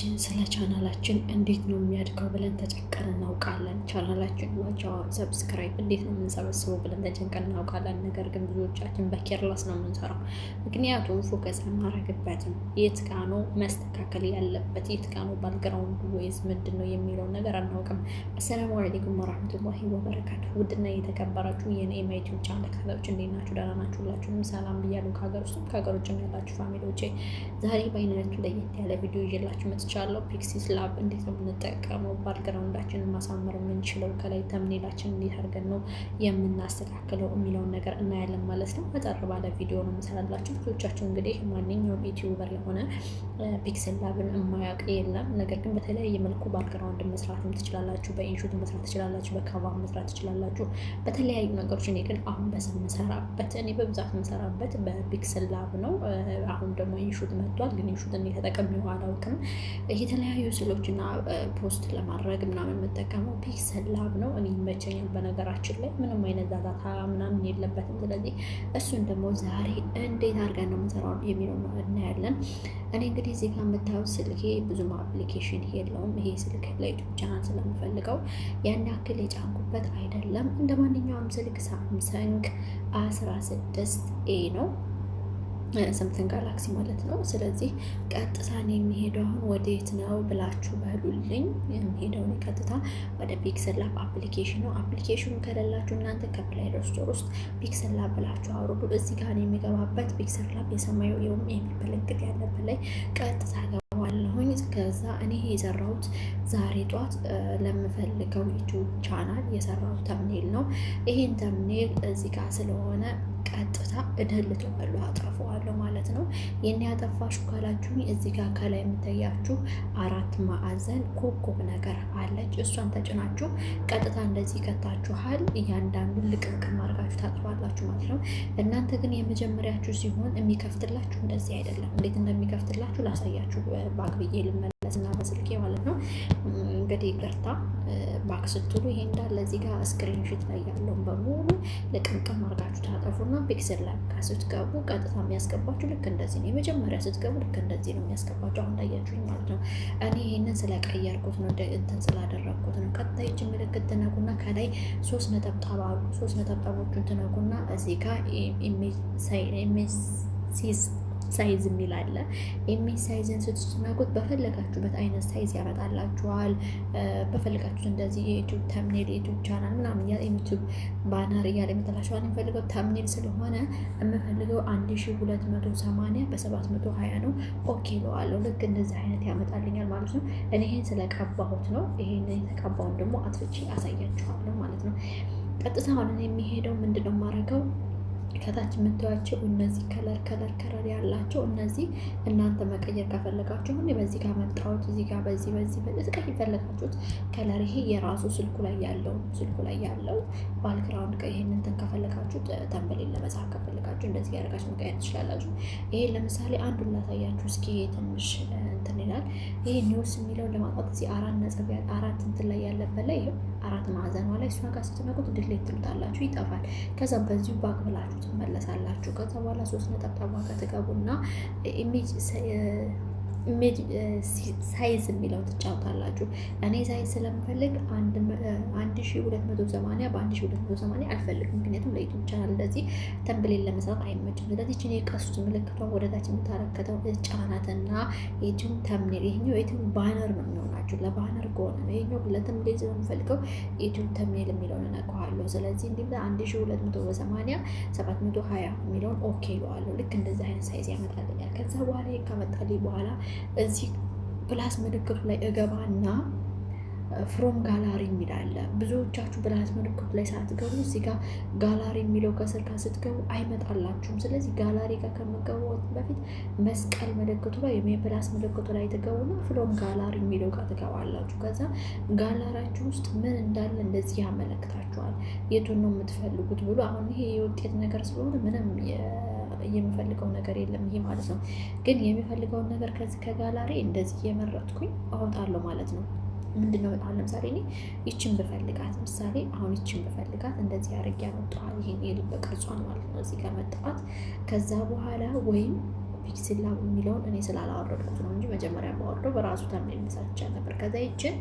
ብዙዎቻችን ስለ ቻናላችን እንዴት ነው የሚያድገው ብለን ተጨንቀን እናውቃለን። ቻናላችን ዋቻው ሰብስክራይብ እንዴት ነው የምንሰበስበው ብለን ተጨንቀን እናውቃለን። ነገር ግን ብዙዎቻችን በኬርለስ ነው የምንሰራው። ምክንያቱም ፎከስ አናረግበትም። የት ጋ ነው መስተካከል ያለበት፣ የት ጋ ነው ባክግራውንድ ወይስ ምንድን ነው የሚለውን ነገር አናውቅም። አሰላሙ አለይኩም ወራህመቱላሂ ወበረካቱ። ውድና የተከበራችሁ የኔ ዩቲዩብ ቻናል ተከታታዮች እንዴት ናችሁ? ደህና ናችሁ? ሁላችሁንም ሰላም ብያለሁ። ከሀገር ውስጥም ከሀገር ውጭም ያላችሁ ፋሚሊዎቼ ዛሬ በአይነቱ ለየት ያለ ቪዲዮ ይዤላችሁ መጥቻለሁ። ፒክሲስ ላብ እንዴት ነው የምንጠቀመው፣ ባክግራውንዳችንን ማሳመር የምንችለው፣ ከላይ ተምኔላችን እንዴት አድርገን ነው የምናስተካክለው የሚለውን ነገር እናያለን ማለት ነው። አጠር ባለ ቪዲዮ ነው የምሰራላችሁ። ብዙዎቻችሁ እንግዲህ ማንኛውም ዩቲዩበር የሆነ ፒክሲስ ላብን የማያውቅ የለም። ነገር ግን በተለያየ መልኩ ባክግራውንድ መስራትም ትችላላችሁ፣ በኢንሹት መስራት ትችላላችሁ፣ በካቫ መስራት ትችላላችሁ፣ በተለያዩ ነገሮች። እኔ ግን አሁን እኔ በብዛት የምሰራበት በፒክሲስ ላብ ነው። አሁን ደግሞ ኢንሹት መጥቷል፣ ግን ኢንሹት እንዴት ተጠቅሜው አላውቅም። የተለያዩ ስሎችና ፖስት ለማድረግ ምናምን የምጠቀመው ፒክሲስ ላብ ነው። እኔ ይመቸኛል። በነገራችን ላይ ምንም አይነት ዛዛታ ምናምን የለበትም። ስለዚህ እሱን ደግሞ ዛሬ እንዴት አድርገን ነው የምንሰራው የሚለው እናያለን። እኔ እንግዲህ እዚህ ጋር የምታዩት ስልኬ ብዙም አፕሊኬሽን የለውም። ይሄ ስልክ ለዩቲዩብ ቻናል ስለምፈልገው ያን ያክል የጫንኩበት አይደለም። እንደ ማንኛውም ስልክ ሳምሰንግ 16 ኤ ነው፣ ሰምሰንግ ጋላክሲ ማለት ነው። ስለዚህ ቀጥታ ነው የሚሄደው። አሁን ወዴት ነው ብላችሁ በሉልኝ። የሚሄደውን ቀጥታ ወደ ፒክሲስ ላብ አፕሊኬሽን ነው። አፕሊኬሽኑ ከሌላችሁ እናንተ ከፕላይ ስቶር ውስጥ ፒክሲስ ላብ ብላችሁ አውርዱ። እዚህ ጋር ነው የሚገባበት። ፒክሲስ ላብ የሰማዩ የሚመለከት ያለበት ላይ ቀጥታ ገባለሁኝ። ከዛ እኔ የሰራሁት ዛሬ ጧት ለምፈልገው ዩቲዩብ ቻናል የሰራሁት ተምኔል ነው። ይሄን ተምኔል እዚህ ጋር ስለሆነ ቀጥታ እደልተዋለሁ፣ አጠፋዋለሁ ማለት ነው። የኔ ያጠፋሹ ካላችሁኝ እዚህ ጋር ከላይ የምታያችሁ 4 ማዕዘን ኮከብ ነገር አለች። እሷን ተጭናችሁ ቀጥታ እንደዚህ ከታችኋል። እያንዳንዱን ልቅምቅም አድርጋችሁ ታጥፋላችሁ ማለት ነው። እናንተ ግን የመጀመሪያችሁ ሲሆን የሚከፍትላችሁ እንደዚህ አይደለም። እንዴት እንደሚከፍትላችሁ ላሳያችሁ። ባክ ብዬ ልመለስና በስልኬ ማለት ነው። እንግዲህ ይቅርታ ባክ ስትሉ ይሄ እንዳለ እዚህ ጋር ስክሪንሾት ላይ ያለውን በሙሉ ልቅምቅም አድርጋችሁ ታጠፉና ፒክሲስ ላብ ጋር ስትገቡ ቀጥታ የሚያስገባችሁ ልክ እንደዚህ ነው። የመጀመሪያ ስትገቡ ልክ እንደዚህ ነው የሚያስገባችሁ። አሁን እንዳያችሁኝ ማለት ነው። እኔ ይሄንን ስለቀየርኩት ነው፣ እንትን ስላደረግኩት ነው። ቀጥታ ይህችን ምልክት ትነኩና ከላይ 3 ነጠብጣብ አሉ። 3 ነጠብጣቦቹን ትነኩና እዚህ ጋር ኢሜጅ ሳይዝ የሚል አለ። ኢሜጅ ሳይዝን ስትነኩት በፈለጋችሁበት አይነት ሳይዝ ያመጣላችኋል። በፈለጋችሁት እንደዚህ የዩቲዩብ ተምኔል፣ የዩቲዩብ ቻናል ምናምን የዩቲዩብ ባነር እያለ የሚጠላችኋል። የሚፈልገው ተምኔል ስለሆነ የምፈልገው 1280 በ720 ነው። ኦኬ ለዋለሁ። ልክ እንደዚህ አይነት ያመጣልኛል ማለት ነው። እኔ ይሄን ስለቀባሁት ነው። ይሄን የተቀባውን ደግሞ አጥፍቼ አሳያችኋለሁ ማለት ነው። ቀጥታ አሁን የሚሄደው ምንድነው የማደርገው፣ ከታች የምታዩቸው እነዚህ ከለር ያላቸው እነዚህ እናንተ መቀየር ከፈለጋችሁ እኔ በዚህ ጋር መጣሁት። እዚህ ጋር በዚህ ቀይ ፈለጋችሁት ከለር ይሄ የራሱ ስልኩ ላይ ያለው ባክግራውንድ ይሄን እንትን ከፈለጋችሁ ተምብሌን ለመጻፍ ከፈለጋችሁ እንደዚህ ያደርጋችሁ መቀየር ትችላላችሁ። ይሄ ለምሳሌ አንዱን ላሳያችሁ እስኪ። ትንሽ እንትን ይላል። ይሄ ኒውስ የሚለውን ለማጥፋት እዚህ 4 እንትን ላይ ያለበት ላይ ይሄ 4 ማዕዘኗ ላይ እሷ ጋር ስትነኩት ድሌት ትሉታላችሁ፣ ይጠፋል። ከዛ በዚሁ ባክ ብላችሁ ትመለሳላችሁ። ከዛ በኋላ 3 ነጠብጣብ ጋር ትገቡና ኢሜጅ ሳይዝ የሚለው ትጫወታላችሁ። እኔ ሳይዝ ስለምፈልግ 1280 በ1280 አልፈልግም። ምክንያቱም ለዩቲዩብ ቻናል እንደዚህ ተምብሌን ለመስራት አይመችም። ስለዚህ እኔ የቀሱት ምልክቷን ወደታች የምታረከተው ጫናትና ዩቲዩብ ተምኔል፣ ይሄኛው ዩቲዩብ ባነር ነው የሚሆናችሁ። ለባነር ከሆነ ነው። ይሄኛው ለተምብሌን ስለምፈልገው ዩቲዩብ ተምኔል የሚለውን እነካዋለሁ። ስለዚህ እንዲህ 1280 720 የሚለውን ኦኬ ይለዋለሁ። ልክ እንደዚህ አይነት ሳይዝ ያመጣልኛል። ከዛ በኋላ ካመጣልኝ በኋላ እዚህ ፕላስ ምልክቱ ላይ እገባና ፍሮም ጋላሪ የሚል አለ። ብዙዎቻችሁ ፕላስ ምልክቱ ላይ ሳትገቡ እዚህ ጋር ጋላሪ የሚለው ከስር ስትገቡ አይመጣላችሁም። ስለዚህ ጋላሪ ጋር ከመገቡ በፊት መስቀል ምልክቱ ላይ የፕላስ ምልክቱ ላይ ትገቡና ፍሮም ጋላሪ የሚለው ጋር ትገባላችሁ። ከዛ ጋላሪያችሁ ውስጥ ምን እንዳለ እንደዚህ ያመለክታችኋል። የቱን ነው የምትፈልጉት ብሎ። አሁን ይሄ የውጤት ነገር ስለሆነ ምንም የሚፈልገው ነገር የለም ይሄ ማለት ነው። ግን የሚፈልገውን ነገር ከዚህ ከጋላሪ እንደዚህ እየመረጥኩኝ አወጣለሁ ማለት ነው። ምንድነው በጣም ለምሳሌ እኔ ይችን ብፈልጋት፣ ምሳሌ አሁን ይችን ብፈልጋት እንደዚህ አድርጌ ያመጣኋል። ይሄን የልብ ቅርጿን ማለት ነው። እዚህ ጋር መጣኋት። ከዛ በኋላ ወይም ፒክስል ላብ የሚለውን እኔ ስላላወረድኩት ነው እንጂ መጀመሪያ ባወርደው በራሱ ተምኔል መሳቻ ነበር። ከዛ ይችን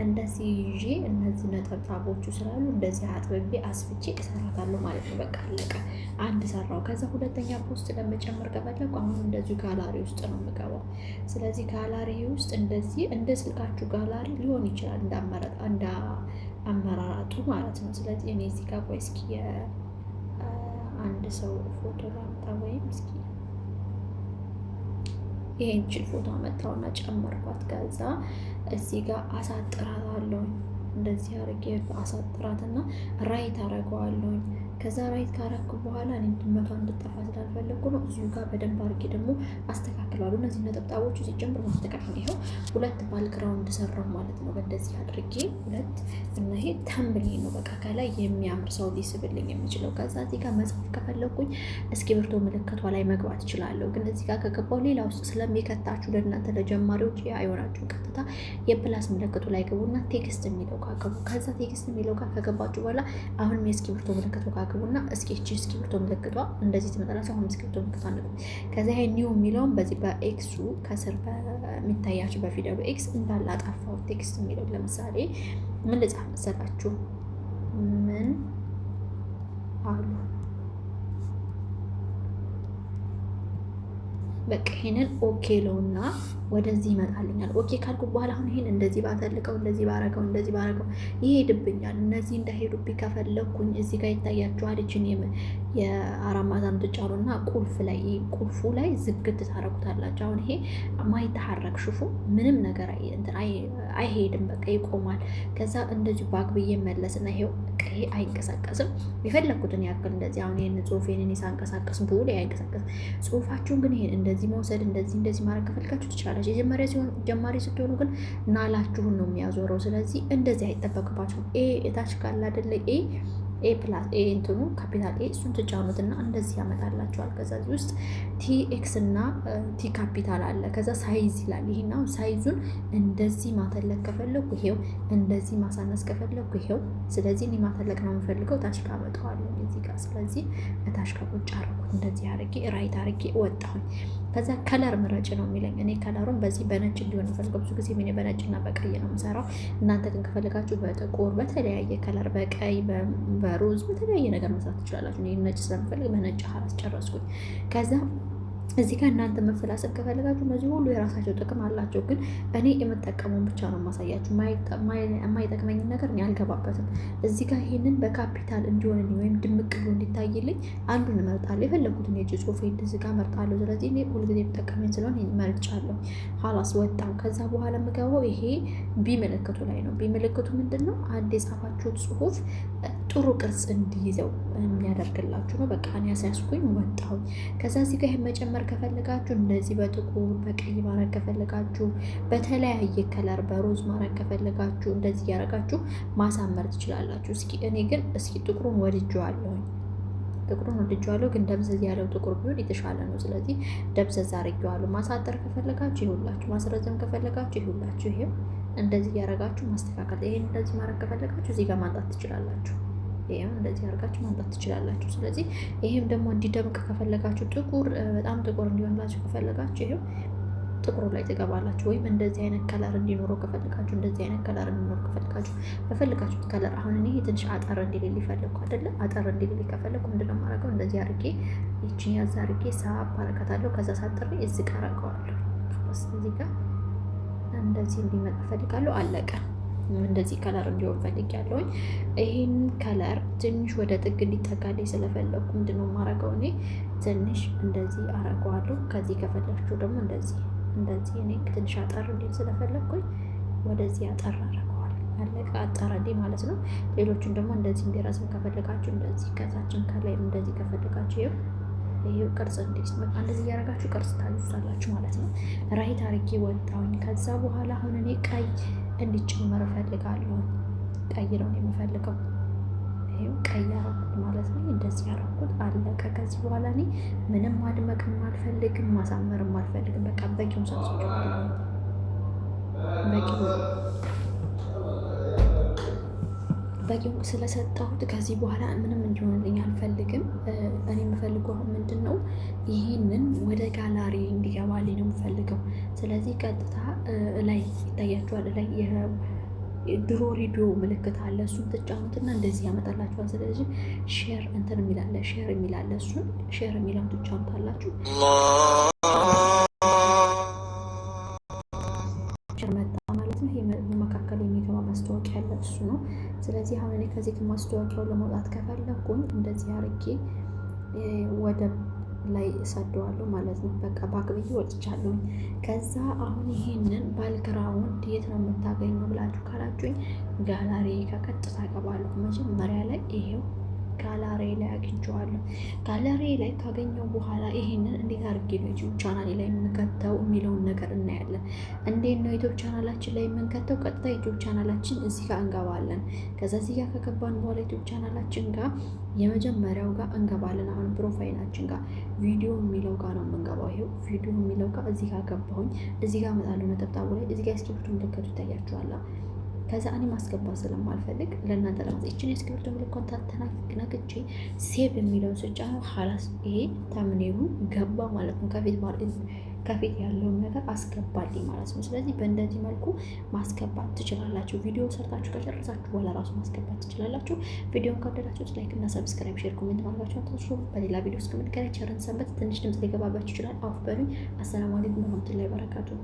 እንደዚህ ይዤ እነዚህ ነጠብጣቦቹ ስላሉ እንደዚህ አጥብቤ አስፍቼ እሰራታለሁ ማለት ነው። በቃ አለቀ። አንድ ሰራው። ከዛ ሁለተኛ ፖስት ለመጨመር ከፈለኩ አሁን እንደዚሁ ጋላሪ ውስጥ ነው የምገባው። ስለዚህ ጋላሪ ውስጥ እንደዚህ እንደ ስልካችሁ ጋላሪ ሊሆን ይችላል እንደ አመራራጡ ማለት ነው። ስለዚህ እኔ እዚህ ጋር ቆይ እስኪ አንድ ሰው ፎቶ ላምጣ፣ ወይም እስኪ ይሄንችን ፎቶ አመጣውና ጨመርኳት። ከዛ እዚህ ጋር አሳጥራታለሁ። እንደዚህ አድርጌ አሳጥራትና ራይት አረገዋለሁ። ከዛ ራይት ካረኩ በኋላ እኔ ድመቷ እንድጠፋ ስላልፈለኩ ነው እዚሁ ጋር በደንብ አድርጌ ደግሞ አስተካክለዋለሁ። እነዚህ ነጠብጣቦቹ ሲጀምር ማስተካከል ይኸው ሁለት ባክግራውንድ ሰራው ማለት ነው። በእንደዚህ አድርጌ ሁለት እና ይሄ ተምብኔል ነው በቃ ከላይ የሚያምር ሰው ሊስብልኝ የሚችለው። ከዛ እዚህ ጋር መጻፍ ከፈለኩኝ እስክሪብቶ ምልክቷ ላይ መግባት እችላለሁ። ግን እዚህ ጋር ከገባው ሌላ ውስጥ ስለሚከታችሁ ለእናንተ ለጀማሪዎች አይሆናችሁ። ቀጥታ የፕላስ ምልክቱ ላይ ገቡና ቴክስት የሚለው ጋር ገቡ። ከዛ ቴክስት የሚለው ጋር ከገባችሁ በኋላ አሁንም የእስክሪብቶ ምልክቱ ጋር ገቡና እስኪ እስክሪብቶ ምልክቷ እንደዚህ ትመጣላችሁ። አሁን እስክሪብቶ ምልክቷ ነው። ከዛ ይሄ ኒው የሚለውን በዚህ በኤክሱ ከስር በሚታያችሁ በፊደሉ ኤክስ እንዳለ አጣፋው። ቴክስት የሚለው ለምሳሌ ምን ልጻፍ መሰላችሁ? ምን አሉ በቃ ይሄንን ኦኬ ለውና ወደዚህ ይመጣልኛል። ኦኬ ካልኩ በኋላ አሁን ይሄን እንደዚህ ባተልቀው እንደዚህ ባረገው ይሄድብኛል። እነዚህ እንዳይሄዱብኝ ከፈለኩኝ እዚህ ጋር ይታያችኋል። እቺን የአራት ማዕዘን ትጫኑና ቁልፉ ላይ ዝግት ታረጉታላችሁ። አሁን ይሄ ማይተሐረክ ሽፉ ምንም ነገር አይሄድም፣ በቃ ይቆማል። ከዛ እንደዚህ ባክ ብዬ መለስና ይሄው ይሄ አይንቀሳቀስም። የፈለኩትን ያክል እንደዚህ አሁን ይሄን ጽሁፌን እኔ ሳንቀሳቀስ ብሎ አይንቀሳቀስም። ጽሁፋችሁን ግን ይሄን እንደዚህ መውሰድ እንደዚህ ማድረግ ከፈልጋችሁ ትችላላችሁ። ጀማሪ ስትሆኑ ግን ናላችሁን ነው የሚያዞረው። ስለዚህ እንደዚህ አይጠበቅባችሁም። ኤ እታች ካለ አይደለ ኤ ፕላስ ኤ እንትኑ ካፒታል ኤ እሱን ትጫኑትና እንደዚህ ያመጣላችኋል። ከዛ እዚህ ውስጥ ቲ ኤክስ እና ቲ ካፒታል አለ። ከዛ ሳይዝ ይላል። ይሄና ሳይዙን እንደዚህ ማተለቅ ከፈለኩ ይሄው፣ እንደዚህ ማሳነስ ከፈለኩ ይሄው። ስለዚህ እኔ ማተለቅ ነው የምፈልገው፣ ታች ጋር አመጣዋለሁ እዚህ ጋር። ስለዚህ ታች ጋር ቁጭ አደረኩት። እንደዚህ አድርጌ ራይት አድርጌ ወጣሁኝ። ከዛ ከለር ምረጭ ነው የሚለኝ። እኔ ከለሩን በዚህ በነጭ እንዲሆን ፈልገው ብዙ ጊዜ ምን በነጭና በቀይ ነው የምሰራው። እናንተ ግን ከፈለጋችሁ በጥቁር በተለያየ ከለር በቀይ በሮዝ በተለያየ ነገር መስራት ትችላላችሁ። እኔ ነጭ ስለምፈልግ በነጭ ሀራስ ጨረስኩኝ። ከዛ እዚህ ጋር እናንተ መፈላሰብ ከፈለጋችሁ እነዚህ ሁሉ የራሳቸው ጥቅም አላቸው። ግን እኔ የምጠቀመውን ብቻ ነው ማሳያችሁ። የማይጠቅመኝን ነገር እኔ አልገባበትም። እዚህ ጋር ይሄንን በካፒታል እንዲሆንልኝ ወይም ድምቅ ብሎ እንዲታይልኝ አንዱን እመርጣለሁ። የፈለጉትን የእጅ ጽሁፍ እዚህ ጋር እመርጣለሁ። ስለዚህ እኔ ሁልጊዜ የምጠቀመኝ ስለሆነ ይሄን መርጫለሁ። ሀላስ ወጣው። ከዛ በኋላ የምገባው ይሄ ቢ ምልክቱ ላይ ነው። ቢ ምልክቱ ምንድን ነው? አንድ የጻፋችሁት ጽሁፍ ጥሩ ቅርጽ እንዲይዘው የሚያደርግላችሁ ነው። በቃ እኔ ያሳያስኩኝ ወጣሁ። ከዛ እዚህ ጋር ይሄን መጨመር ከፈለጋችሁ እንደዚህ በጥቁር በቀይ ማድረግ ከፈለጋችሁ በተለያየ ከለር በሮዝ ማድረግ ከፈለጋችሁ እንደዚህ ያደርጋችሁ ማሳመር ትችላላችሁ። እኔ ግን ጥቁሩን ወድጄዋለሁ። ግን ደብዘዝ ያለው ጥቁር ቢሆን የተሻለ ነው። ስለዚህ ደብዘዝ አድርጌዋለሁ። ማሳጠር ከፈለጋችሁ ይሁላችሁ፣ ማስረዘም ከፈለጋችሁ ይሁላችሁ። ይሄው እንደዚህ ያደርጋችሁ ማስተካከል። ይሄን እንደዚህ ማድረግ ከፈለጋችሁ እዚህ ጋር ማንጣት ትችላላችሁ። ይሄም እንደዚህ አድርጋችሁ ማንጣት ትችላላችሁ። ስለዚህ ይሄም ደግሞ እንዲደምቅ ከፈለጋችሁ በጣም ጥቁር እንዲሆንላችሁ ከፈለጋችሁ ይሄው ጥቁሩ ላይ ትገባላችሁ። ወይም እንደዚህ አይነት ከለር እንዲኖረው ከፈለጋችሁ በፈልጋችሁት ከለር። አሁን እኔ ትንሽ አጠር እንዲልል ይፈልኩ አይደለ? አጠር እንዲልል ከፈለኩ ምንድነው የማደርገው? እንደዚህ አድርጌ ይቺን ያዝ አድርጌ ሳብ አረጋታለሁ። ከዛ ሳጥሬ እዚህ ጋር አረጋዋለሁ። እዚህ ጋር እንደዚህ እንዲመጣ ፈልጋለሁ። አለቀ። እንደዚህ ከለር እንዲሆን ፈልጊያለሁኝ። ይሄን ከለር ትንሽ ወደ ጥግ እንዲጠጋልኝ ስለፈለኩ ምንድነው የማደርገው? እኔ ትንሽ እንደዚህ አረጋዋለሁ። ከዚህ ከፈለጋችሁ ደግሞ እንደዚህ እኔ ትንሽ አጠር እንዲል ስለፈለኩኝ ወደዚህ አጠር አረጋዋለሁ። አለቀ። አጠረልኝ ማለት ነው። ሌሎቹን ደግሞ እንደዚህ እንዲረዝም ከፈለጋችሁ እንደዚህ፣ ከታችን ከላይ እንደዚህ ከፈለጋችሁ ይሄው ቅርጽ እንደዚህ ያደርጋችሁ ቅርጽ ታዩታላችሁ ማለት ነው። ራይት አድርጌ ወጣሁኝ። ከዛ በኋላ አሁን እኔ ቀይ እንዲጨመር እፈልጋለሁ። ቀይ ነው የምፈልገው። ይሄው ቀይ አደረኩት ማለት ነው። እንደዚህ ያደረኩት አለቀ። ከዚህ በኋላ እኔ ምንም ማድመቅም አልፈልግም፣ ማሳመርም አልፈልግም። በቃ በቂውን ሰጥቻለሁ። በቂው ስለሰጠሁት ከዚህ በኋላ ምንም እንዲሆንልኝ አልፈልግም። እኔ የምፈልገው ምንድን ነው ይህንን ወደ ጋላሪ እንዲገባልኝ ነው የምፈልገው። ስለዚህ ቀጥታ ላይ ይታያችኋል፣ ላይ ድሮ ሬዲዮ ምልክት አለ። እሱን ትጫኑትና እንደዚህ ያመጣላችኋል። ስለዚህ ሼር እንትን የሚላለ ሼር የሚላለ እሱን ሼር የሚለውን ትጫኑታላችሁ። መጣ ማለት ነው። ይሄ በመካከል የሚገባ ማስታወቂያ ያለ እሱ ነው። ስለዚህ አሁን እኔ ከዚህ ማስታወቂያው ለመውጣት ከፈለኩኝ እንደዚህ አርጌ ወደ ላይ እሰደዋለሁ ማለት ነው። በቃ ባክብዬ ወጥቻለሁኝ። ከዛ አሁን ይሄንን ባክግራውንድ የት ነው የምታገኘው ብላችሁ ካላችሁኝ ጋላሪ ከቀጥታ እገባለሁ። መጀመሪያ ላይ ይሄው ጋላሪ ላይ አግኝቼዋለሁ። ጋላሪ ላይ ካገኘው በኋላ ይሄንን እንዴት አድርጌ ነው ዩቲዩብ ቻናሌ ላይ የምንከተው የሚለውን ነገር እናያለን። እንዴት ነው ዩቲዩብ ቻናላችን ላይ የምንከተው? ቀጥታ ዩቲዩብ ቻናላችን እዚህ ጋር እንገባለን። ከዛ እዚህ ጋር ከገባን በኋላ ዩቲዩብ ቻናላችን ጋር የመጀመሪያው ጋር እንገባለን። አሁን ፕሮፋይላችን ጋር ቪዲዮ የሚለው ጋር ነው የምንገባው። ይሄው ቪዲዮ የሚለው ጋር እዚህ ጋር ገባሁኝ። እዚህ ጋር እመጣለሁ ነጠብጣቡ ላይ። እዚህ ጋር እስክሪብቶ ምልክቱ ይታያችኋል። ከዛ እኔ ማስገባት ስለማልፈልግ ለእናንተ ለማለት እችን የእስክሪብቶ ምልክቱን ተነክቼ ሴቭ የሚለውን ስጫነው ሀላስ ይሄ ተምኔሉ ገባ ማለት ነው። ከፊት ያለውን ነገር አስገባልኝ ማለት ነው። ስለዚህ በእንደዚህ መልኩ ማስገባት ትችላላችሁ። ቪዲዮ ሰርታችሁ ከጨረሳችሁ በኋላ ራሱ ማስገባት ትችላላችሁ። ቪዲዮን ከወደዳችሁት ላይክ እና ሰብስክራይብ፣ ሼር፣ ኮሜንት ማድረጋችሁ አትርሱ። በሌላ ቪዲዮ እስከምንገናኝ ቸርን ሰንበት። ትንሽ ድምጽ ሊገባባችሁ ይችላል፣ አውፍ በሉኝ። አሰላሙ አለይኩም ወራህመቱላሂ ወበረካቱሁ።